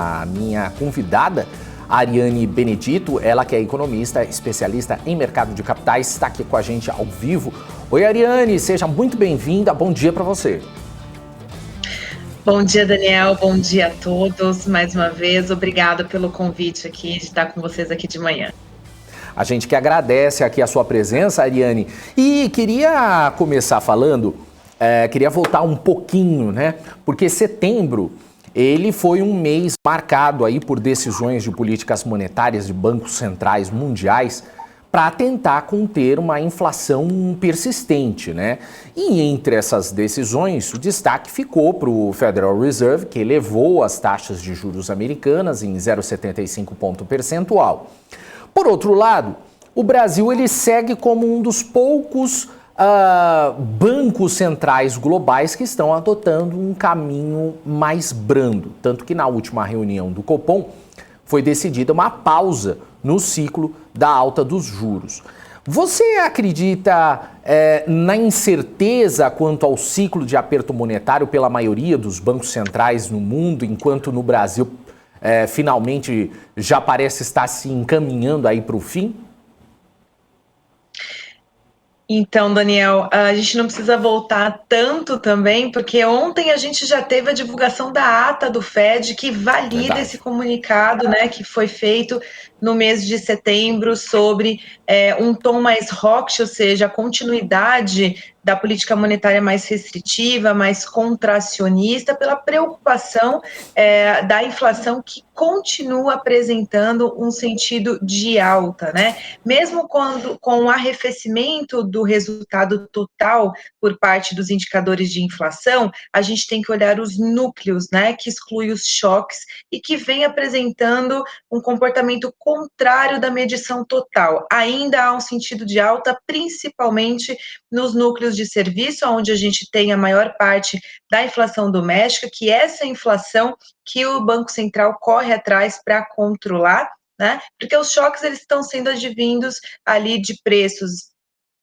A minha convidada, Ariane Benedito, ela que é economista, especialista em mercado de capitais, está aqui com a gente ao vivo. Oi, Ariane, seja muito bem-vinda. Bom dia para você. Bom dia, Daniel. Bom dia a todos. Mais uma vez, obrigada pelo convite aqui de estar com vocês aqui de manhã. A gente que agradece aqui a sua presença, Ariane. E queria começar falando, queria voltar um pouquinho, né? Porque setembro, ele foi um mês marcado aí por decisões de políticas monetárias de bancos centrais mundiais para tentar conter uma inflação persistente, né? E entre essas decisões, o destaque ficou para o Federal Reserve, que elevou as taxas de juros americanas em 0,75 ponto percentual. Por outro lado, o Brasil ele segue como um dos poucos bancos centrais globais que estão adotando um caminho mais brando. Tanto que na última reunião do Copom foi decidida uma pausa no ciclo da alta dos juros. Você acredita na incerteza quanto ao ciclo de aperto monetário pela maioria dos bancos centrais no mundo, enquanto no Brasil finalmente já parece estar se encaminhando aí para o fim? Então, Daniel, a gente não precisa voltar tanto também, porque ontem a gente já teve a divulgação da ata do FED, que valida esse comunicado, né, que foi feito no mês de setembro sobre um tom mais hawkish, ou seja, a continuidade da política monetária mais restritiva, mais contracionista, pela preocupação da inflação que continua apresentando um sentido de alta, né? Mesmo quando com o arrefecimento do resultado total por parte dos indicadores de inflação, a gente tem que olhar os núcleos, né, que exclui os choques e que vem apresentando um comportamento contrário da medição total. Ainda há um sentido de alta, principalmente nos núcleos de serviço, onde a gente tem a maior parte da inflação doméstica, que é essa inflação que o Banco Central corre atrás para controlar, né? Porque os choques eles estão sendo advindos ali de preços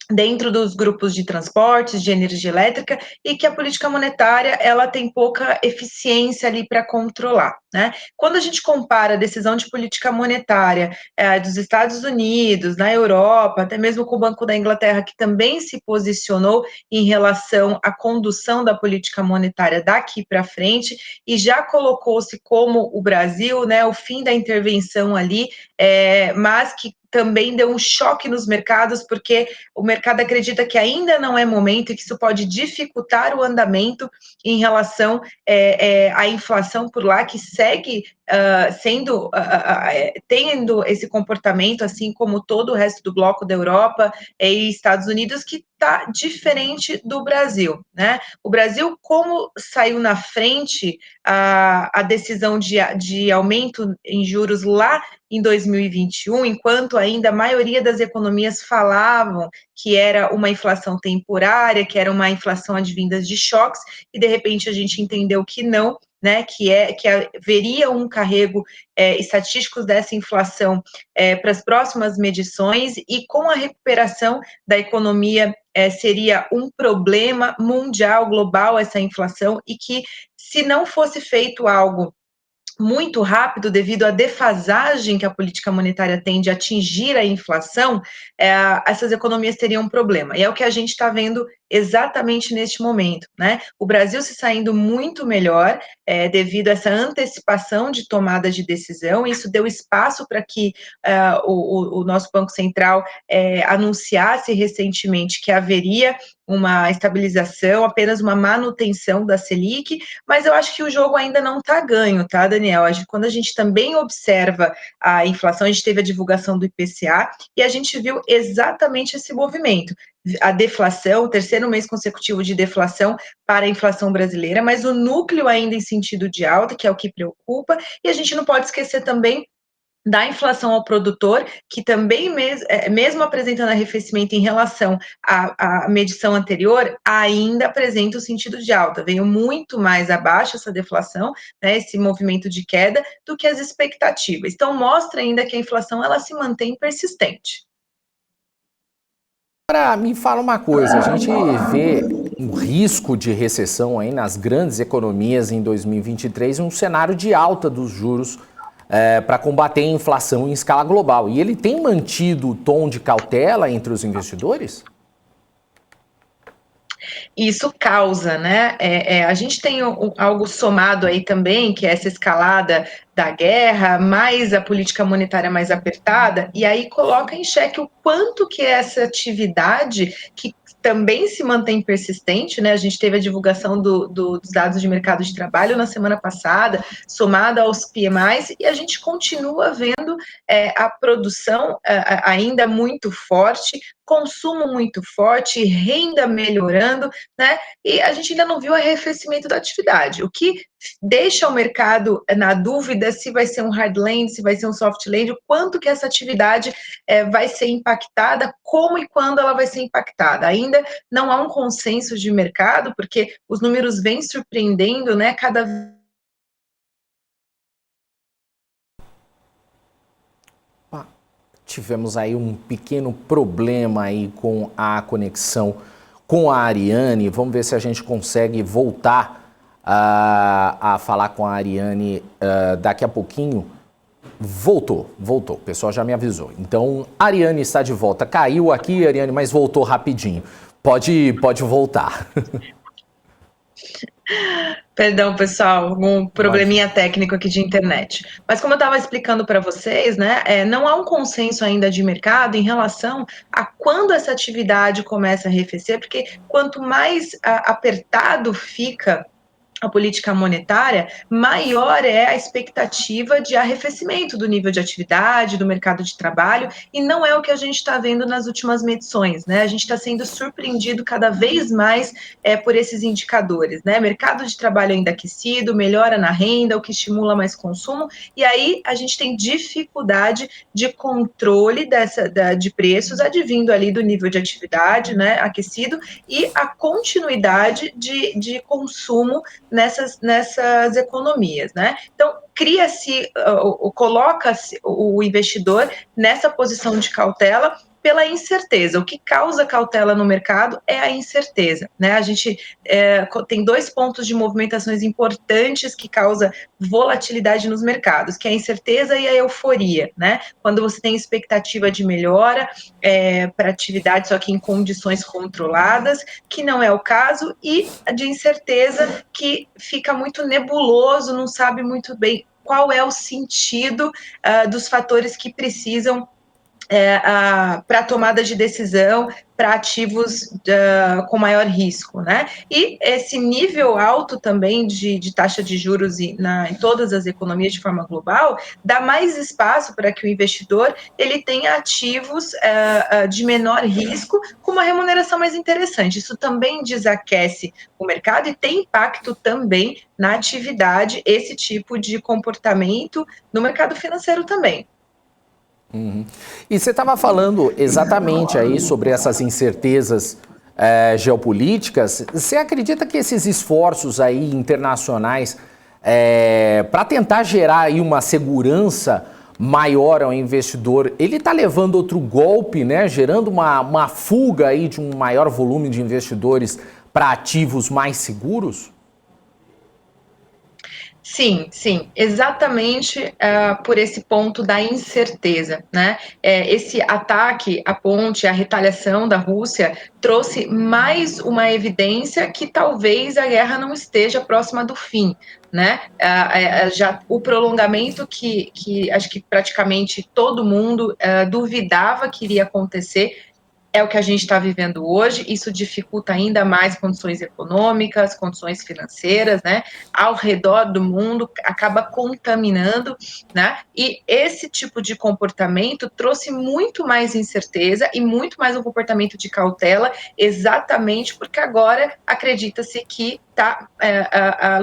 dentro dos grupos de transportes, de energia elétrica, e que a política monetária ela tem pouca eficiência ali para controlar, né? Quando a gente compara a decisão de política monetária dos Estados Unidos, na Europa, até mesmo com o Banco da Inglaterra, que também se posicionou em relação à condução da política monetária daqui para frente, e já colocou-se como o Brasil, né, o fim da intervenção ali, mas que também deu um choque nos mercados, porque o mercado acredita que ainda não é momento e que isso pode dificultar o andamento em relação à inflação por lá, que segue tendo esse comportamento, assim como todo o resto do bloco da Europa e Estados Unidos, que está diferente do Brasil, né? O Brasil, como saiu na frente a decisão de aumento em juros lá em 2021, enquanto ainda a maioria das economias falavam que era uma inflação temporária, que era uma inflação advinda de choques, e de repente a gente entendeu que não, né, que haveria um carrego estatístico dessa inflação para as próximas medições, e com a recuperação da economia seria um problema mundial, global, essa inflação, e que se não fosse feito algo muito rápido devido à defasagem que a política monetária tem de atingir a inflação, essas economias teriam um problema. E é o que a gente está vendo exatamente neste momento, né? O Brasil se saindo muito melhor devido a essa antecipação de tomada de decisão. Isso deu espaço para que o nosso Banco Central anunciasse recentemente que haveria uma estabilização, apenas uma manutenção da Selic, mas eu acho que o jogo ainda não está ganho, tá, Daniel? Quando a gente também observa a inflação, a gente teve a divulgação do IPCA e a gente viu exatamente esse movimento. A deflação, o terceiro mês consecutivo de deflação para a inflação brasileira, mas o núcleo ainda em sentido de alta, que é o que preocupa, e a gente não pode esquecer também da inflação ao produtor, que também, mesmo apresentando arrefecimento em relação à medição anterior, ainda apresenta o sentido de alta. Veio muito mais abaixo essa deflação, né, esse movimento de queda, do que as expectativas. Então, mostra ainda que a inflação ela se mantém persistente. Agora, me fala uma coisa, a gente vê um risco de recessão aí nas grandes economias em 2023 e um cenário de alta dos juros para combater a inflação em escala global. E ele tem mantido o tom de cautela entre os investidores? Isso causa, né? A gente tem algo somado aí também, que é essa escalada da guerra, mais a política monetária mais apertada, e aí coloca em xeque o quanto que essa atividade, que também se mantém persistente, né? A gente teve a divulgação dos dados de mercado de trabalho na semana passada, somada aos PMIs, e a gente continua vendo a produção ainda muito forte, consumo muito forte, renda melhorando, né? E a gente ainda não viu arrefecimento da atividade, o que deixa o mercado na dúvida se vai ser um hard land, se vai ser um soft land, o quanto que essa atividade vai ser impactada, como e quando ela vai ser impactada. Ainda não há um consenso de mercado, porque os números vêm surpreendendo, né? Tivemos aí um pequeno problema aí com a conexão com a Ariane. Vamos ver se a gente consegue voltar a falar com a Ariane daqui a pouquinho. Voltou. O pessoal já me avisou. Então, a Ariane está de volta. Caiu aqui, Ariane, mas voltou rapidinho. Pode voltar. Perdão, pessoal, um probleminha técnico aqui de internet. Mas como eu estava explicando para vocês, né, não há um consenso ainda de mercado em relação a quando essa atividade começa a arrefecer, porque quanto mais apertado fica a política monetária, maior é a expectativa de arrefecimento do nível de atividade, do mercado de trabalho, e não é o que a gente está vendo nas últimas medições, né? A gente está sendo surpreendido cada vez mais por esses indicadores, né? Mercado de trabalho ainda aquecido, melhora na renda, o que estimula mais consumo, e aí a gente tem dificuldade de controle de preços advindo ali do nível de atividade, né, aquecido, e a continuidade de consumo nessas economias, né? Então, coloca-se o investidor nessa posição de cautela pela incerteza. O que causa cautela no mercado é a incerteza, né? A gente tem dois pontos de movimentações importantes que causam volatilidade nos mercados, que é a incerteza e a euforia, né? Quando você tem expectativa de melhora para atividade, só que em condições controladas, que não é o caso, e de incerteza que fica muito nebuloso, não sabe muito bem qual é o sentido dos fatores que precisam para tomada de decisão para ativos com maior risco, né? E esse nível alto também de taxa de juros em todas as economias de forma global dá mais espaço para que o investidor ele tenha ativos de menor risco com uma remuneração mais interessante. Isso também desaquece o mercado e tem impacto também na atividade, esse tipo de comportamento no mercado financeiro também. Uhum. E você estava falando exatamente aí sobre essas incertezas geopolíticas. Você acredita que esses esforços aí internacionais para tentar gerar aí uma segurança maior ao investidor, ele está levando outro golpe, né? Gerando uma fuga aí de um maior volume de investidores para ativos mais seguros? Sim, exatamente por esse ponto da incerteza, né? Esse ataque à ponte, a retaliação da Rússia trouxe mais uma evidência que talvez a guerra não esteja próxima do fim, né? Já o prolongamento que acho que praticamente todo mundo duvidava que iria acontecer é o que a gente está vivendo hoje. Isso dificulta ainda mais condições econômicas, condições financeiras, né? Ao redor do mundo, acaba contaminando, né? E esse tipo de comportamento trouxe muito mais incerteza e muito mais um comportamento de cautela, exatamente porque agora acredita-se que está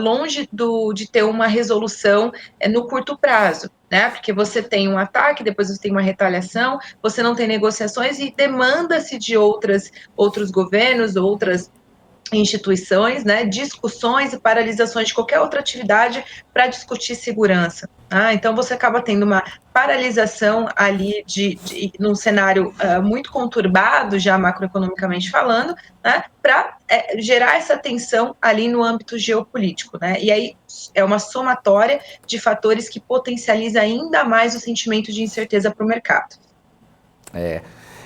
longe de ter uma resolução no curto prazo, né? Porque você tem um ataque, depois você tem uma retaliação, você não tem negociações e demanda-se de outros governos, outras instituições, né? Discussões e paralisações de qualquer outra atividade para discutir segurança. Então você acaba tendo uma paralisação ali num cenário muito conturbado, já macroeconomicamente falando, né, para gerar essa tensão ali no âmbito geopolítico, né? E aí é uma somatória de fatores que potencializa ainda mais o sentimento de incerteza para o mercado.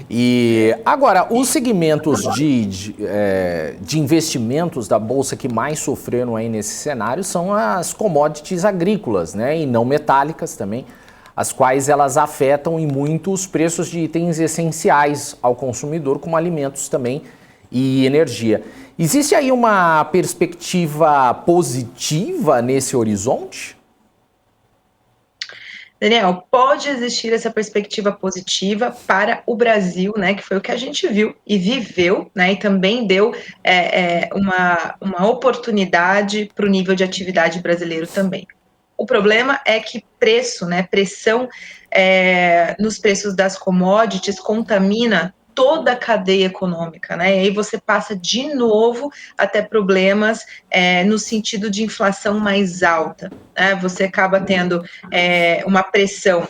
E agora, os segmentos de investimentos da Bolsa que mais sofreram aí nesse cenário são as commodities agrícolas, né? E não metálicas também, as quais elas afetam em muito os preços de itens essenciais ao consumidor, como alimentos também e energia. Existe aí uma perspectiva positiva nesse horizonte? Daniel, pode existir essa perspectiva positiva para o Brasil, né, que foi o que a gente viu e viveu, né, e também deu uma oportunidade para o nível de atividade brasileiro também. O problema é que preço, né, pressão nos preços das commodities contamina toda a cadeia econômica, né? E aí você passa de novo até problemas no sentido de inflação mais alta, né? Você acaba tendo uma pressão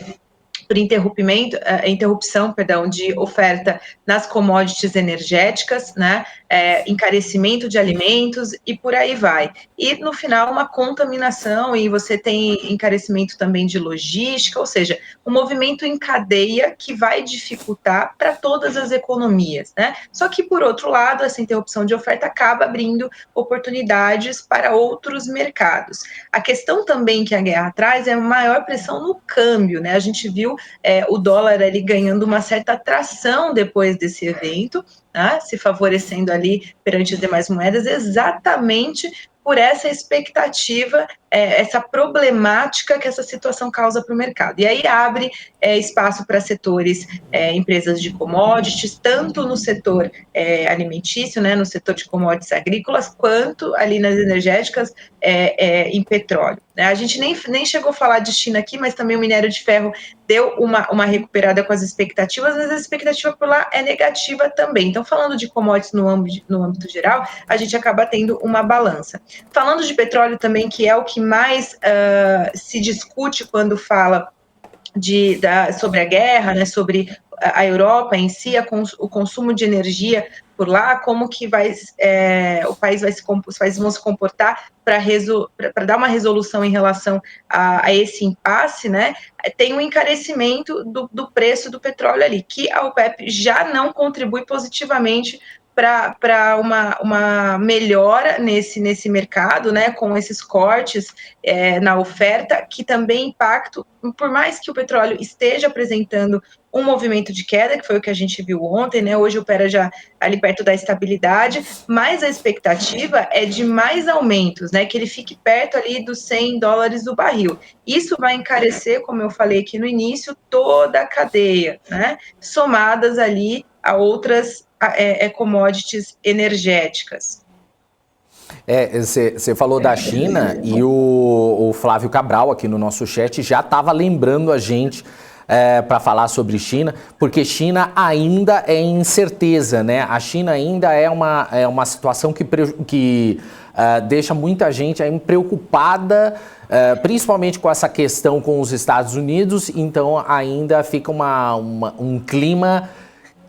por interrupção, de oferta nas commodities energéticas, né, encarecimento de alimentos e por aí vai. E no final uma contaminação e você tem encarecimento também de logística, ou seja, um movimento em cadeia que vai dificultar para todas as economias, né? Só que por outro lado, essa interrupção de oferta acaba abrindo oportunidades para outros mercados. A questão também que a guerra traz é maior pressão no câmbio, né? A gente viu o dólar ali ganhando uma certa atração depois desse evento, né, se favorecendo ali perante as demais moedas, exatamente por essa expectativa, essa problemática que essa situação causa para o mercado. E aí abre espaço para setores, empresas de commodities, tanto no setor alimentício, né, no setor de commodities agrícolas, quanto ali nas energéticas, em petróleo. A gente nem chegou a falar de China aqui, mas também o minério de ferro deu uma recuperada com as expectativas, mas a expectativa por lá é negativa também. Então, falando de commodities no âmbito geral, a gente acaba tendo uma balança. Falando de petróleo também, que é o que mais se discute quando fala sobre a guerra, né, sobre a Europa em si, o consumo de energia por lá, como que o país os países vão se comportar para dar uma resolução em relação a esse impasse, né? Tem um encarecimento do preço do petróleo ali, que a OPEP já não contribui positivamente para uma melhora nesse mercado, né, com esses cortes na oferta, que também impactam, por mais que o petróleo esteja apresentando um movimento de queda, que foi o que a gente viu ontem, né, hoje opera já ali perto da estabilidade, mas a expectativa é de mais aumentos, né, que ele fique perto ali dos $100 o barril. Isso vai encarecer, como eu falei aqui no início, toda a cadeia, né, somadas ali a outras commodities energéticas. Você falou da China e o Flávio Cabral aqui no nosso chat já estava lembrando a gente para falar sobre China, porque China ainda é incerteza, né? A China ainda é uma situação que deixa muita gente aí preocupada, principalmente com essa questão com os Estados Unidos, então ainda fica um clima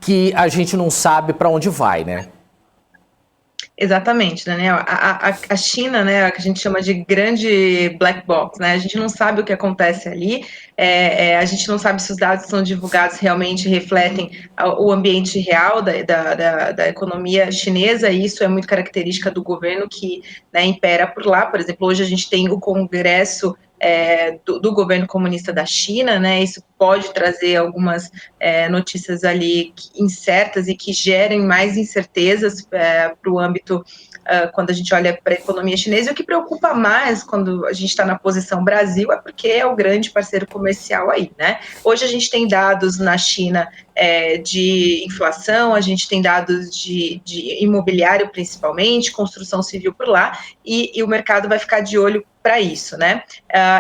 que a gente não sabe para onde vai, né? Exatamente, Daniel. A China, né, a que a gente chama de grande black box, né? A gente não sabe o que acontece ali, a gente não sabe se os dados que são divulgados realmente refletem o ambiente real da economia chinesa, e isso é muito característica do governo que, né, impera por lá. Por exemplo, hoje a gente tem o Congresso do governo comunista da China, né? Isso pode trazer algumas notícias ali incertas e que gerem mais incertezas para o âmbito quando a gente olha para a economia chinesa. E o que preocupa mais quando a gente está na posição Brasil é porque é o grande parceiro comercial aí, né? Hoje a gente tem dados na China de inflação, a gente tem dados de imobiliário principalmente, construção civil por lá, e o mercado vai ficar de olho para isso, né?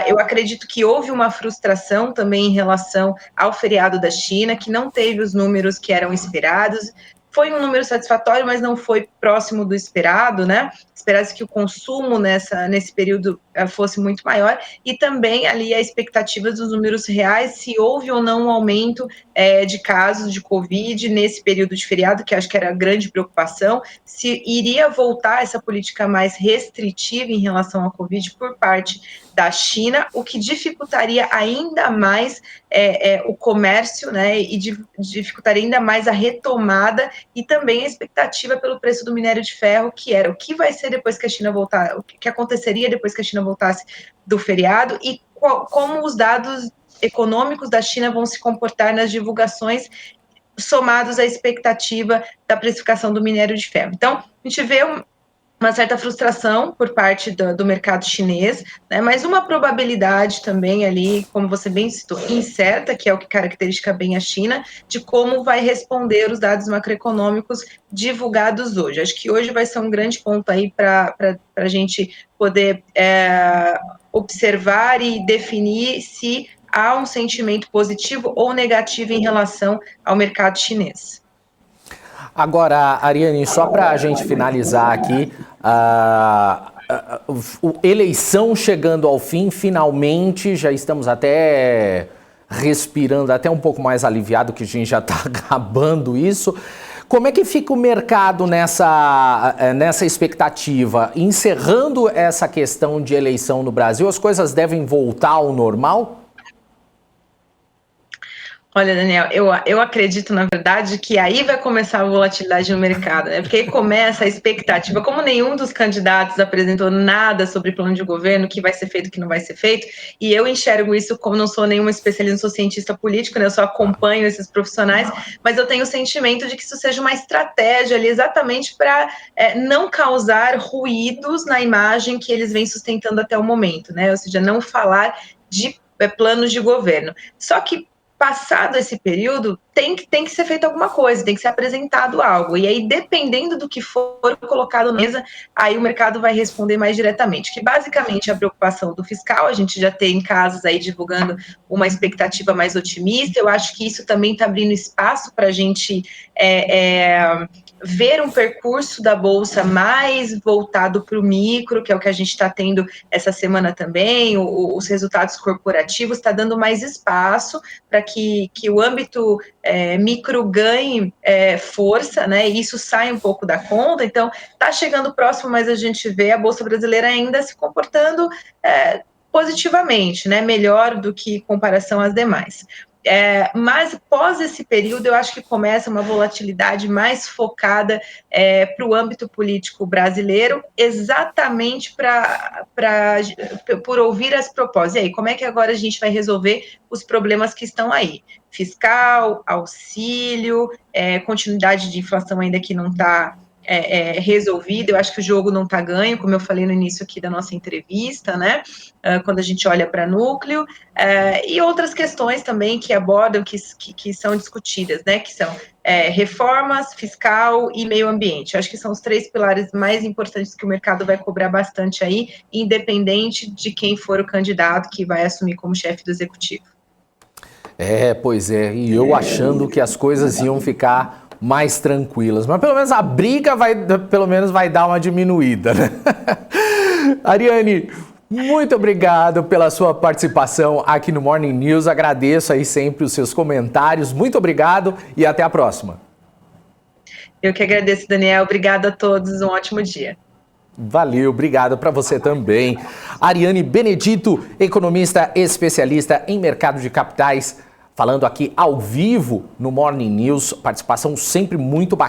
Eu acredito que houve uma frustração também em relação ao feriado da China, que não teve os números que eram esperados. foi um número satisfatório, mas não foi próximo do esperado, né? Espera-se que o consumo nesse período fosse muito maior, e também ali a expectativa dos números reais, se houve ou não um aumento de casos de Covid nesse período de feriado, que acho que era a grande preocupação, se iria voltar essa política mais restritiva em relação à Covid por parte da China, o que dificultaria ainda mais o comércio, né, e dificultaria ainda mais a retomada e também a expectativa pelo preço do minério de ferro, que era o que vai ser depois que a China voltar, o que aconteceria depois que a China voltasse do feriado e como os dados econômicos da China vão se comportar nas divulgações somados à expectativa da precificação do minério de ferro. Então, a gente vê uma certa frustração por parte do mercado chinês, né, mas uma probabilidade também ali, como você bem citou, incerta, que é o que caracteriza bem a China, de como vai responder os dados macroeconômicos divulgados hoje. Acho que hoje vai ser um grande ponto aí para a gente poder observar e definir se há um sentimento positivo ou negativo em relação ao mercado chinês. Agora, Ariane, só para a gente finalizar aqui, eleição chegando ao fim, finalmente, já estamos até respirando, até um pouco mais aliviado, que a gente já está acabando isso. Como é que fica o mercado nessa expectativa? Encerrando essa questão de eleição no Brasil, as coisas devem voltar ao normal? Olha, Daniel, eu acredito, na verdade, que aí vai começar a volatilidade no mercado, né? Porque aí começa a expectativa, como nenhum dos candidatos apresentou nada sobre plano de governo, o que vai ser feito, o que não vai ser feito, e eu enxergo isso como não sou nenhuma especialista, não sou cientista político, né? Eu só acompanho esses profissionais, mas eu tenho o sentimento de que isso seja uma estratégia ali exatamente para não causar ruídos na imagem que eles vêm sustentando até o momento, né? Ou seja, não falar de planos de governo. Só que passado esse período, tem que ser feito alguma coisa, tem que ser apresentado algo. E aí, dependendo do que for colocado na mesa, aí o mercado vai responder mais diretamente. Que basicamente a preocupação do fiscal, a gente já tem casos aí divulgando uma expectativa mais otimista. Eu acho que isso também está abrindo espaço para a gente ver um percurso da Bolsa mais voltado para o micro, que é o que a gente está tendo essa semana também, os resultados corporativos, está dando mais espaço para que o âmbito micro ganhe força, né, e isso sai um pouco da conta. Então, está chegando próximo, mas a gente vê a Bolsa Brasileira ainda se comportando positivamente, né, melhor do que em comparação às demais. Mas pós esse período eu acho que começa uma volatilidade mais focada para o âmbito político brasileiro, exatamente por ouvir as propostas. E aí, como é que agora a gente vai resolver os problemas que estão aí? Fiscal, auxílio, continuidade de inflação ainda que não está resolvida. Eu acho que o jogo não está ganho, como eu falei no início aqui da nossa entrevista, né? Quando a gente olha para núcleo, e outras questões também que abordam, que são discutidas, né? Que são reformas, fiscal e meio ambiente. Eu acho que são os 3 pilares mais importantes que o mercado vai cobrar bastante aí, independente de quem for o candidato que vai assumir como chefe do executivo. Pois é, e eu achando que as coisas iam ficar mais tranquilas, mas pelo menos a briga vai dar uma diminuída, né? Ariane, muito obrigado pela sua participação aqui no Morning News, agradeço aí sempre os seus comentários, muito obrigado e até a próxima. Eu que agradeço, Daniel, obrigado a todos, um ótimo dia. Valeu, obrigado para você também. Ariane Benedito, economista especialista em mercado de capitais, falando aqui ao vivo no Morning News, participação sempre muito bacana.